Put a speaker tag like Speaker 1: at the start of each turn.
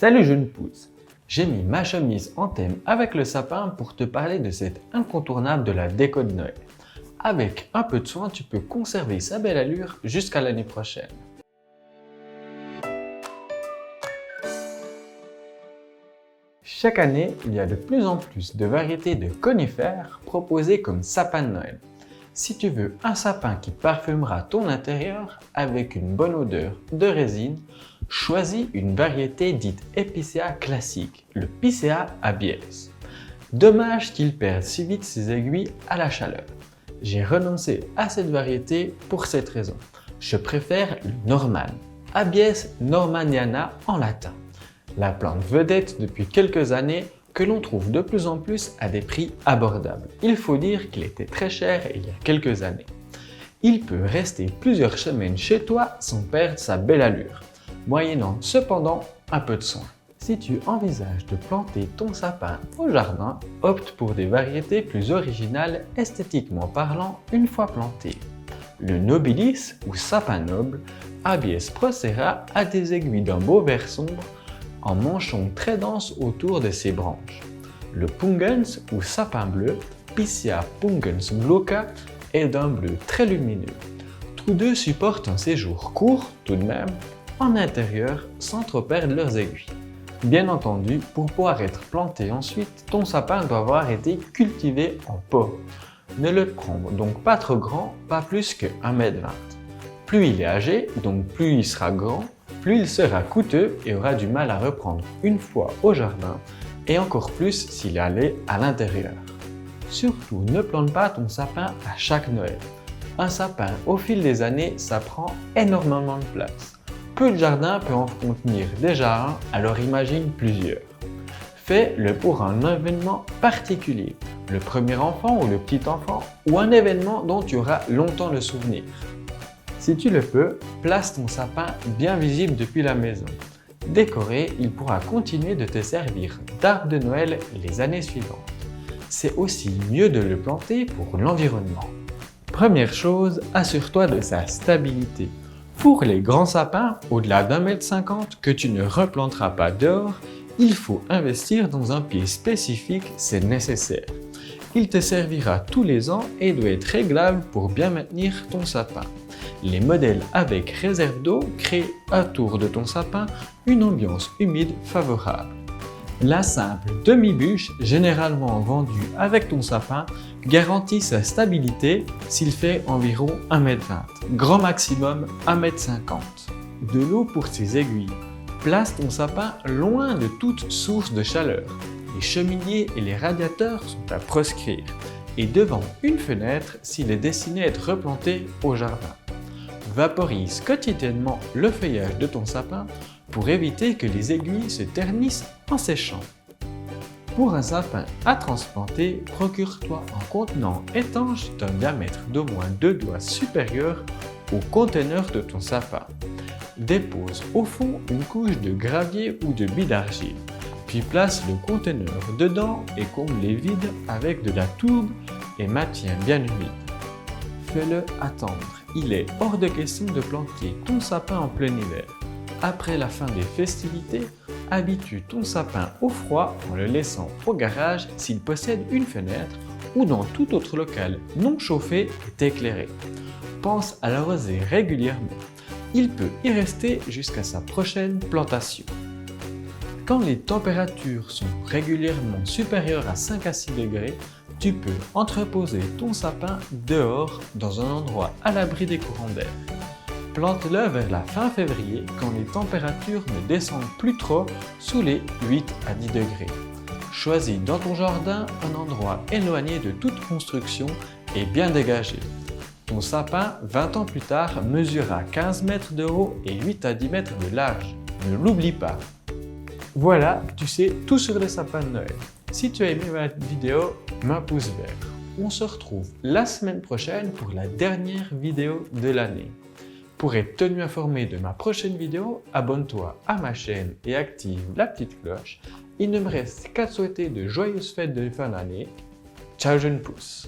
Speaker 1: Salut jeune pousse! J'ai mis ma chemise en thème avec le sapin pour te parler de cet incontournable de la déco de Noël. Avec un peu de soin, tu peux conserver sa belle allure jusqu'à l'année prochaine. Chaque année, il y a de plus en plus de variétés de conifères proposées comme sapin de Noël. Si tu veux un sapin qui parfumera ton intérieur avec une bonne odeur de résine, choisis une variété dite Epicéa classique, le Picea abies. Dommage qu'il perde si vite ses aiguilles à la chaleur. J'ai renoncé à cette variété pour cette raison. Je préfère le Norman, Abies normanniana en latin. La plante vedette depuis quelques années que l'on trouve de plus en plus à des prix abordables. Il faut dire qu'il était très cher il y a quelques années. Il peut rester plusieurs semaines chez toi sans perdre sa belle allure, moyennant cependant un peu de soin. Si tu envisages de planter ton sapin au jardin, opte pour des variétés plus originales esthétiquement parlant une fois planté. Le nobilis ou sapin noble, Abies procera a des aiguilles d'un beau vert sombre en manchons très denses autour de ses branches. Le pungens ou sapin bleu, Picea pungens glauca, est d'un bleu très lumineux. Tous deux supportent un séjour court tout de même en intérieur sans trop perdre leurs aiguilles. Bien entendu, pour pouvoir être planté ensuite, ton sapin doit avoir été cultivé en pot. Ne le prends donc pas trop grand, pas plus que 1,20 m. Plus il est âgé, donc plus il sera grand, plus il sera coûteux et aura du mal à reprendre une fois au jardin, et encore plus s'il est allé à l'intérieur. Surtout, ne plante pas ton sapin à chaque Noël. Un sapin, au fil des années, ça prend énormément de place. Peu de jardins peuvent en contenir déjà un, alors imagine plusieurs. Fais-le pour un événement particulier, le premier enfant ou le petit enfant, ou un événement dont tu auras longtemps le souvenir. Si tu le peux, place ton sapin bien visible depuis la maison. Décoré, il pourra continuer de te servir d'arbre de Noël les années suivantes. C'est aussi mieux de le planter pour l'environnement. Première chose, assure-toi de sa stabilité. Pour les grands sapins, au-delà d'1,50 m que tu ne replanteras pas dehors, il faut investir dans un pied spécifique, c'est nécessaire. Il te servira tous les ans et doit être réglable pour bien maintenir ton sapin. Les modèles avec réserve d'eau créent autour de ton sapin une ambiance humide favorable. La simple demi-bûche, généralement vendue avec ton sapin, garantit sa stabilité s'il fait environ 1,20 m, grand maximum 1,50 m. De l'eau pour ses aiguilles. Place ton sapin loin de toute source de chaleur. Les cheminées et les radiateurs sont à proscrire et devant une fenêtre s'il est destiné à être replanté au jardin. Vaporise quotidiennement le feuillage de ton sapin pour éviter que les aiguilles se ternissent en séchant. Pour un sapin à transplanter, procure-toi un contenant étanche d'un diamètre d'au moins 2 doigts supérieur au conteneur de ton sapin. Dépose au fond une couche de gravier ou de billes d'argile, puis place le conteneur dedans et comble les vides avec de la tourbe et maintiens bien humide. Fais-le attendre. Il est hors de question de planter ton sapin en plein hiver. Après la fin des festivités, habitue ton sapin au froid en le laissant au garage s'il possède une fenêtre ou dans tout autre local non chauffé et éclairé. Pense à l'arroser régulièrement. Il peut y rester jusqu'à sa prochaine plantation. Quand les températures sont régulièrement supérieures à 5 à 6 degrés, tu peux entreposer ton sapin dehors dans un endroit à l'abri des courants d'air. Plante-le vers la fin février quand les températures ne descendent plus trop sous les 8 à 10 degrés. Choisis dans ton jardin un endroit éloigné de toute construction et bien dégagé. Ton sapin, 20 ans plus tard, mesurera 15 mètres de haut et 8 à 10 mètres de large. Ne l'oublie pas. Voilà, tu sais tout sur les sapins de Noël. Si tu as aimé ma vidéo, mets un pouce vert. On se retrouve la semaine prochaine pour la dernière vidéo de l'année. Pour être tenu informé de ma prochaine vidéo, abonne-toi à ma chaîne et active la petite cloche. Il ne me reste qu'à te souhaiter de joyeuses fêtes de fin d'année. Ciao jeune pouce!